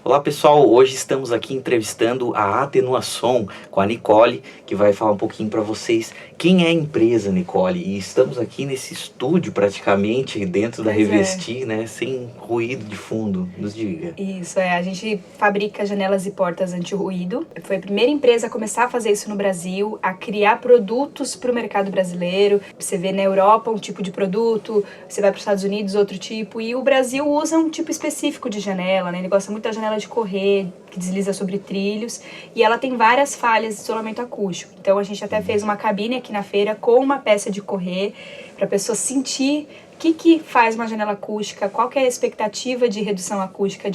Olá pessoal, hoje estamos aqui entrevistando a Atenuação com a Nicole, que vai falar um pouquinho para vocês quem é a empresa, Nicole. E estamos aqui nesse estúdio praticamente dentro da Revestir, né, sem ruído de fundo. Nos diga. Isso, a gente fabrica janelas e portas anti-ruído. Foi a primeira empresa a começar a fazer isso no Brasil, a criar produtos para o mercado brasileiro. Você vê na Europa um tipo de produto, você vai para os Estados Unidos outro tipo, e o Brasil usa um tipo específico de janela, né? Ele gosta muito da janela de correr, que desliza sobre trilhos, e ela tem várias falhas de isolamento acústico. Então a gente até fez uma cabine aqui na feira com uma peça de correr, para a pessoa sentir o que faz uma janela acústica, qual que é a expectativa de redução acústica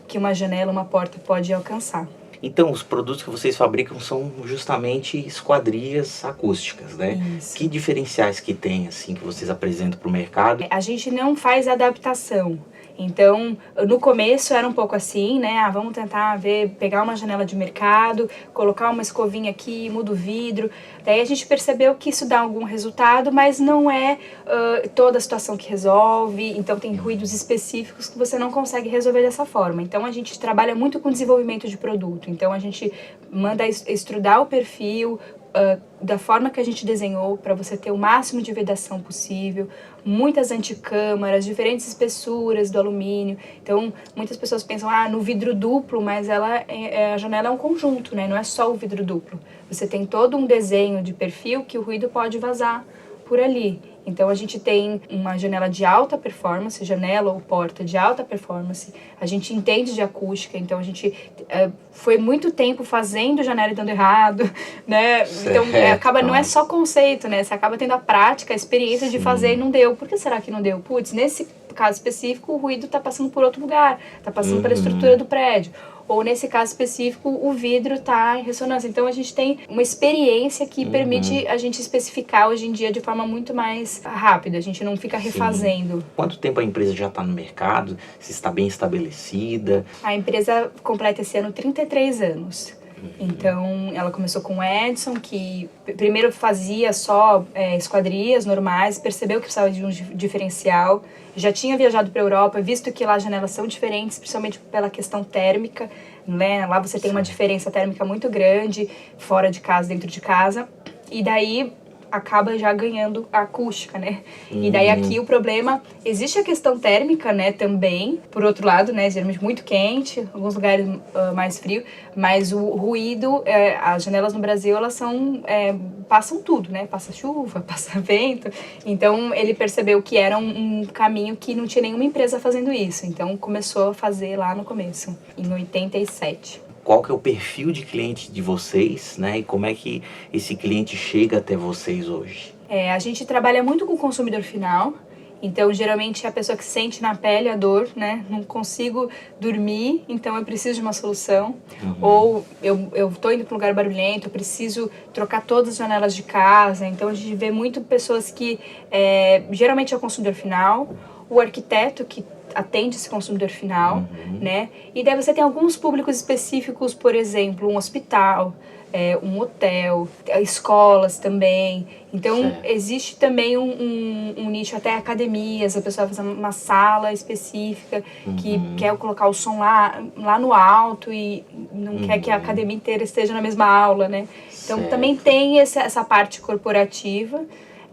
que uma janela, uma porta pode alcançar. Então, os produtos que vocês fabricam são justamente esquadrias acústicas, né? Isso. Que diferenciais que tem, assim, que vocês apresentam para o mercado? A gente não faz adaptação. Então, no começo era um pouco assim, né? Vamos tentar pegar uma janela de mercado, colocar uma escovinha aqui, muda o vidro. Daí a gente percebeu que isso dá algum resultado, mas não é toda a situação que resolve. Então, tem ruídos específicos que você não consegue resolver dessa forma. Então, a gente trabalha muito com desenvolvimento de produto. Então, a gente manda estudar o perfil, da forma que a gente desenhou, para você ter o máximo de vedação possível, muitas anticâmaras, diferentes espessuras do alumínio. Então, muitas pessoas pensam, no vidro duplo, mas a janela é um conjunto, né? Não é só o vidro duplo. Você tem todo um desenho de perfil que o ruído pode vazar por ali. Então, a gente tem uma janela de alta performance, janela ou porta de alta performance. A gente entende de acústica, então a gente foi muito tempo fazendo janela e dando errado, né? Então, não é só conceito, né? Você acaba tendo a prática, a experiência de fazer e não deu. Por que será que não deu? Putz, nesse caso específico, o ruído está passando por outro lugar, está passando pela estrutura do prédio. Ou nesse caso específico, o vidro está em ressonância. Então, a gente tem uma experiência que permite a gente especificar hoje em dia de forma muito mais rápida. A gente não fica refazendo. Sim. Quanto tempo a empresa já está no mercado? Se está bem estabelecida? A empresa completa esse ano 33 anos. Então, ela começou com o Edson, que primeiro fazia só esquadrias normais, percebeu que precisava de um diferencial, já tinha viajado para a Europa, visto que lá as janelas são diferentes, principalmente pela questão térmica, né? Lá você tem uma diferença térmica muito grande, fora de casa, dentro de casa, e daí acaba já ganhando a acústica, né? E daí aqui o problema, existe a questão térmica, né, também, por outro lado, né, geralmente muito quente, alguns lugares mais frio, mas o ruído, as janelas no Brasil, elas passam tudo, né, passa chuva, passa vento, então ele percebeu que era um caminho que não tinha nenhuma empresa fazendo isso, então começou a fazer lá no começo, em 87. Qual que é o perfil de cliente de vocês, né? E como é que esse cliente chega até vocês hoje? A gente trabalha muito com o consumidor final, então geralmente é a pessoa que sente na pele a dor, né? Não consigo dormir, então eu preciso de uma solução. Ou eu tô indo para um lugar barulhento, eu preciso trocar todas as janelas de casa, então a gente vê muito pessoas que geralmente é o consumidor final, o arquiteto que atende esse consumidor final, né? E daí você tem alguns públicos específicos, por exemplo, um hospital, um hotel, escolas também. Então, existe também um nicho, até academias, a pessoa faz uma sala específica que quer colocar o som lá no alto e não quer que a academia inteira esteja na mesma aula, né? Então, também tem essa parte corporativa,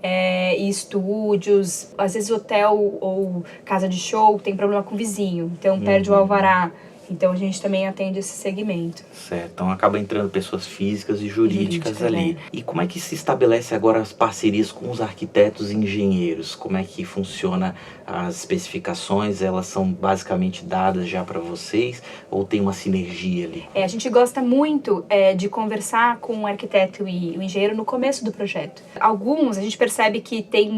e estúdios, às vezes hotel ou casa de show tem problema com o vizinho, então perde o alvará. Então a gente também atende esse segmento. Certo, então acaba entrando pessoas físicas e jurídicas ali. E como é que se estabelece agora as parcerias com os arquitetos e engenheiros? Como é que funciona as especificações? Elas são basicamente dadas já para vocês ou tem uma sinergia ali? A gente gosta muito de conversar com o arquiteto e o engenheiro no começo do projeto. Alguns a gente percebe que tem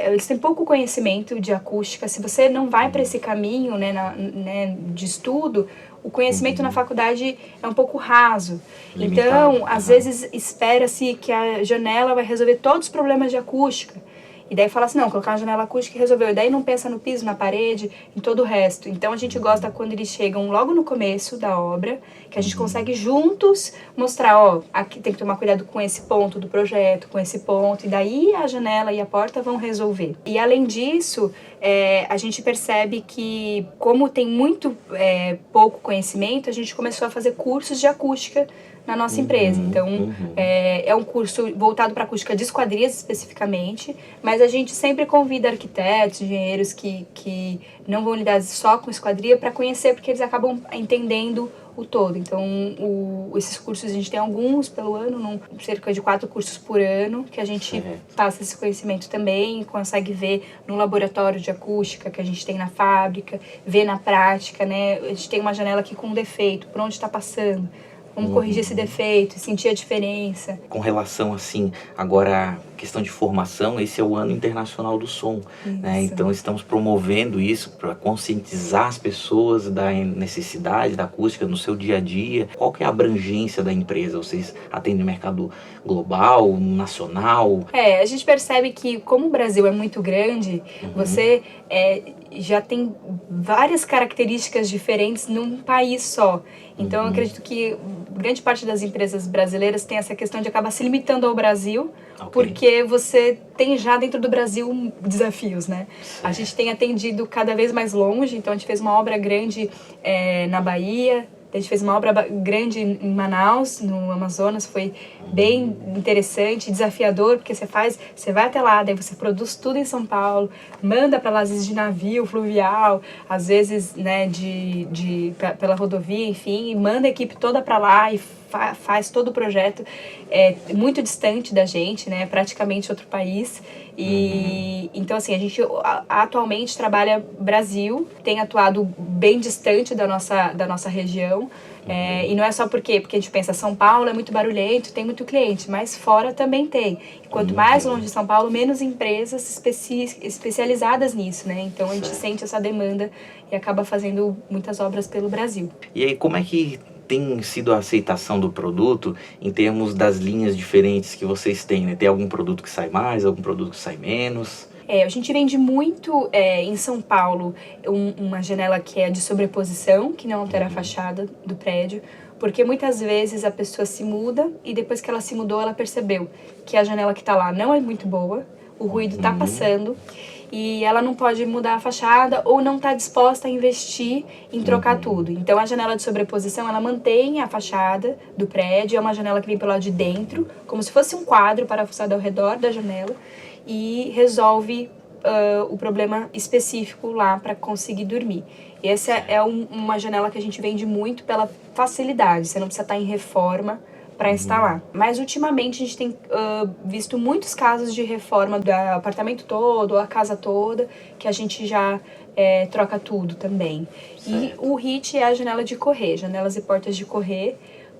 eles têm pouco conhecimento de acústica. Se você não vai para esse caminho, né, de estudo, o conhecimento na faculdade é um pouco raso. Limitado. Então, às vezes, espera-se que a janela vai resolver todos os problemas de acústica. E daí fala assim, não, colocar uma janela acústica e resolveu. E daí não pensa no piso, na parede, em todo o resto. Então a gente gosta quando eles chegam logo no começo da obra, que a gente consegue juntos mostrar, ó, aqui tem que tomar cuidado com esse ponto do projeto, com esse ponto, e daí a janela e a porta vão resolver. E além disso, a gente percebe que, como tem muito pouco conhecimento, a gente começou a fazer cursos de acústica na nossa empresa. Então, é um curso voltado para acústica de esquadrias especificamente, mas a gente sempre convida arquitetos, engenheiros que não vão lidar só com esquadria para conhecer, porque eles acabam entendendo o todo. Então, esses cursos, a gente tem alguns pelo ano, cerca de 4 cursos por ano, que a gente passa esse conhecimento também, consegue ver no laboratório de acústica que a gente tem na fábrica, ver na prática, né? A gente tem uma janela aqui com um defeito, por onde está passando. Vamos corrigir esse defeito, sentir a diferença. Com relação, assim, agora questão de formação, esse é o Ano Internacional do Som, né? Então estamos promovendo isso para conscientizar as pessoas da necessidade da acústica no seu dia a dia. Qual que é a abrangência da empresa? Vocês atendem mercado global, nacional? A gente percebe que como o Brasil é muito grande, você já tem várias características diferentes num país só. Então, eu acredito que grande parte das empresas brasileiras tem essa questão de acabar se limitando ao Brasil, porque você tem já dentro do Brasil desafios, né? A gente tem atendido cada vez mais longe, então a gente fez uma obra grande na Bahia, a gente fez uma obra grande em Manaus, no Amazonas, foi bem interessante, desafiador, porque você vai até lá, daí você produz tudo em São Paulo, manda para lá, às vezes de navio, fluvial, às vezes, né, pela rodovia, enfim, e manda a equipe toda para lá e faz todo o projeto, muito distante da gente, né, praticamente outro país. E então, assim, a gente atualmente trabalha Brasil, tem atuado bem distante da nossa região. E não é só porque a gente pensa São Paulo é muito barulhento, tem muito cliente, mas fora também tem. E quanto mais longe de São Paulo, menos empresas especializadas nisso, né? Então a gente sente essa demanda e acaba fazendo muitas obras pelo Brasil. E aí, como é que tem sido a aceitação do produto em termos das linhas diferentes que vocês têm, né? Tem algum produto que sai mais, algum produto que sai menos? A gente vende muito em São Paulo uma janela que é de sobreposição, que não altera a fachada do prédio, porque muitas vezes a pessoa se muda e depois que ela se mudou, ela percebeu que a janela que está lá não é muito boa, o ruído está passando e ela não pode mudar a fachada ou não está disposta a investir em trocar tudo. Então a janela de sobreposição, ela mantém a fachada do prédio, é uma janela que vem pelo lado de dentro, como se fosse um quadro parafusado ao redor da janela, e resolve o problema específico lá para conseguir dormir. E essa é uma janela que a gente vende muito pela facilidade, você não precisa estar em reforma para instalar. Mas ultimamente a gente tem visto muitos casos de reforma do apartamento todo, ou a casa toda, que a gente já troca tudo também. E o HIT é a janela de correr, janelas e portas de correr,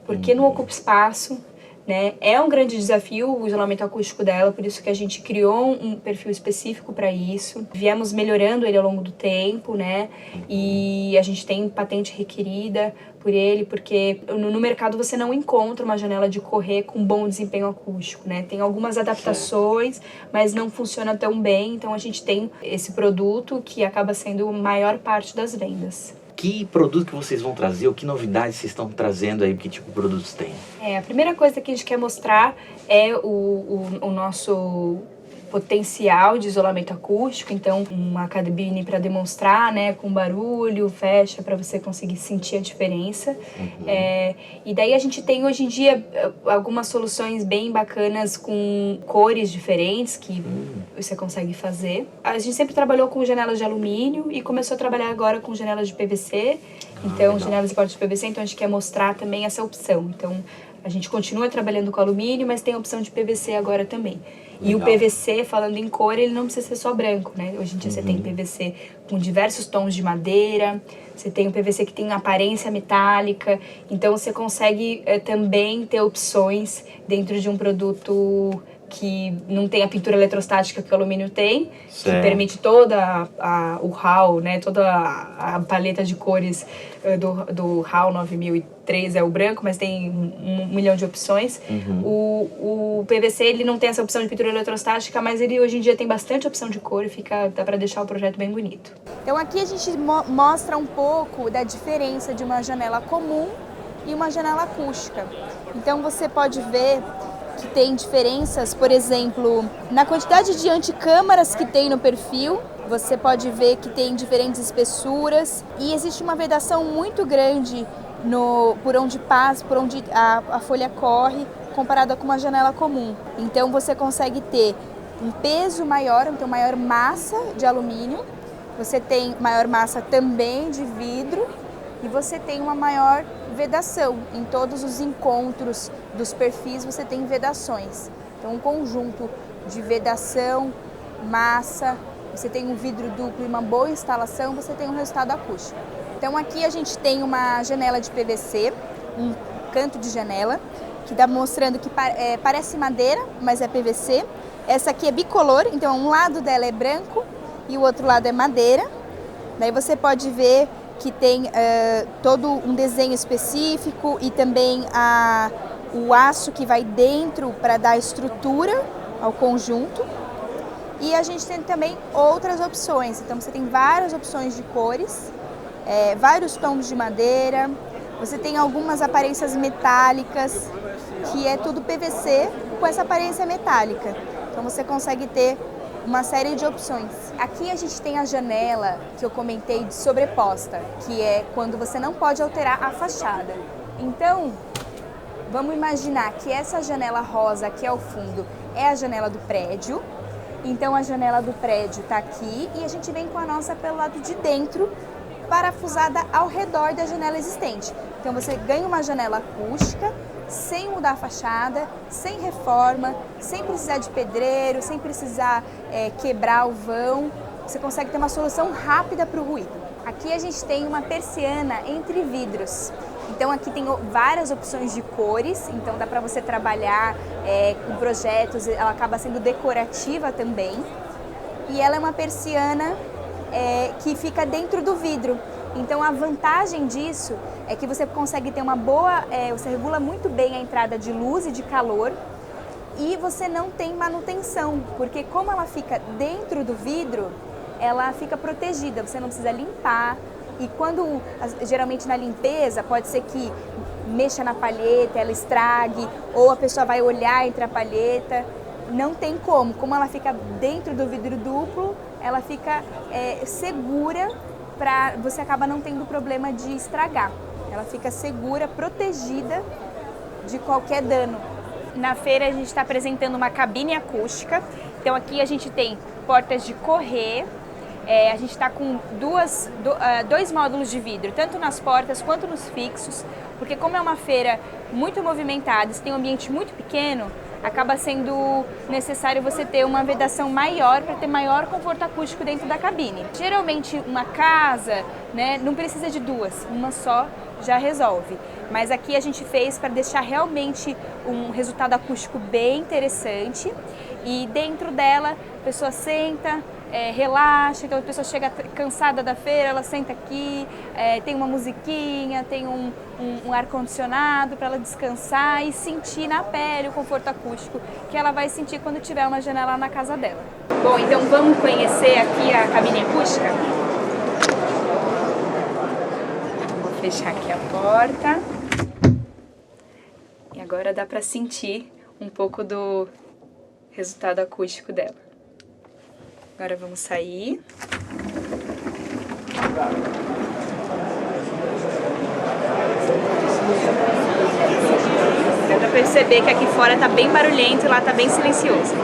porque não ocupa espaço, né? É um grande desafio o isolamento acústico dela, por isso que a gente criou um perfil específico para isso. Viemos melhorando ele ao longo do tempo, né? E a gente tem patente requerida por ele, porque no mercado você não encontra uma janela de correr com bom desempenho acústico, né? Tem algumas adaptações, mas não funciona tão bem, então a gente tem esse produto que acaba sendo a maior parte das vendas. Que produto que vocês vão trazer, ou que novidades vocês estão trazendo aí, que tipo de produtos tem? A primeira coisa que a gente quer mostrar é o nosso potencial de isolamento acústico, então uma cabine para demonstrar, né, com barulho, fecha para você conseguir sentir a diferença. E daí a gente tem hoje em dia algumas soluções bem bacanas com cores diferentes que você consegue fazer. A gente sempre trabalhou com janelas de alumínio e começou a trabalhar agora com janelas de PVC, então janelas e portas de PVC, então a gente quer mostrar também essa opção. Então a gente continua trabalhando com alumínio, mas tem a opção de PVC agora também. E o PVC, falando em cor, ele não precisa ser só branco, né? Hoje em dia você tem PVC com diversos tons de madeira, você tem o PVC que tem aparência metálica, então você consegue também ter opções dentro de um produto que não tem a pintura eletrostática que o alumínio tem, Certo. que permite toda o HAL, né, toda a paleta de cores do HAL 9003 é o branco, mas tem um milhão de opções. O PVC ele não tem essa opção de pintura eletrostática, mas ele hoje em dia tem bastante opção de cor e dá para deixar o projeto bem bonito. Então aqui a gente mostra um pouco da diferença de uma janela comum e uma janela acústica. Então você pode ver que tem diferenças, por exemplo, na quantidade de anticâmaras que tem no perfil. Você pode ver que tem diferentes espessuras e existe uma vedação muito grande por onde passa, por onde a folha corre, comparada com uma janela comum. Então você consegue ter um peso maior, então maior massa de alumínio, você tem maior massa também de vidro e você tem uma maior vedação. Em todos os encontros dos perfis você tem vedações. Então um conjunto de vedação, massa, você tem um vidro duplo e uma boa instalação, você tem um resultado acústico. Então aqui a gente tem uma janela de PVC, um canto de janela, que está mostrando que parece madeira, mas é PVC. Essa aqui é bicolor, então um lado dela é branco e o outro lado é madeira. Daí você pode ver que tem todo um desenho específico e também o aço que vai dentro para dar estrutura ao conjunto. E a gente tem também outras opções, então você tem várias opções de cores, vários tons de madeira, você tem algumas aparências metálicas, que é tudo PVC com essa aparência metálica. Então você consegue ter uma série de opções. Aqui a gente tem a janela que eu comentei de sobreposta, que é quando você não pode alterar a fachada. Então, vamos imaginar que essa janela rosa aqui ao fundo é a janela do prédio. Então a janela do prédio está aqui e a gente vem com a nossa pelo lado de dentro, parafusada ao redor da janela existente. Então você ganha uma janela acústica, sem mudar a fachada, sem reforma, sem precisar de pedreiro, sem precisar quebrar o vão. Você consegue ter uma solução rápida para o ruído. Aqui a gente tem uma persiana entre vidros. Então aqui tem várias opções de cores, então dá para você trabalhar com projetos, ela acaba sendo decorativa também. E ela é uma persiana que fica dentro do vidro. Então a vantagem disso é que você consegue ter uma boa, você regula muito bem a entrada de luz e de calor e você não tem manutenção, porque como ela fica dentro do vidro, ela fica protegida, você não precisa limpar. E quando, geralmente na limpeza, pode ser que mexa na palheta, ela estrague, ou a pessoa vai olhar entre a palheta. Não tem como ela fica dentro do vidro duplo, ela fica segura, você acaba não tendo problema de estragar. Ela fica segura, protegida de qualquer dano. Na feira a gente está apresentando uma cabine acústica, então aqui a gente tem portas de correr. A gente está com dois módulos de vidro, tanto nas portas quanto nos fixos, porque como é uma feira muito movimentada, você tem um ambiente muito pequeno, acaba sendo necessário você ter uma vedação maior para ter maior conforto acústico dentro da cabine. Geralmente uma casa, né, não precisa de duas, uma só já resolve. Mas aqui a gente fez para deixar realmente um resultado acústico bem interessante e dentro dela a pessoa senta, relaxa, então a pessoa chega cansada da feira, ela senta aqui, tem uma musiquinha, tem um ar-condicionado para ela descansar e sentir na pele o conforto acústico que ela vai sentir quando tiver uma janela na casa dela. Bom, então vamos conhecer aqui a cabine acústica? Vou fechar aqui a porta. E agora dá para sentir um pouco do resultado acústico dela. Agora vamos sair. Dá pra perceber que aqui fora tá bem barulhento e lá tá bem silencioso.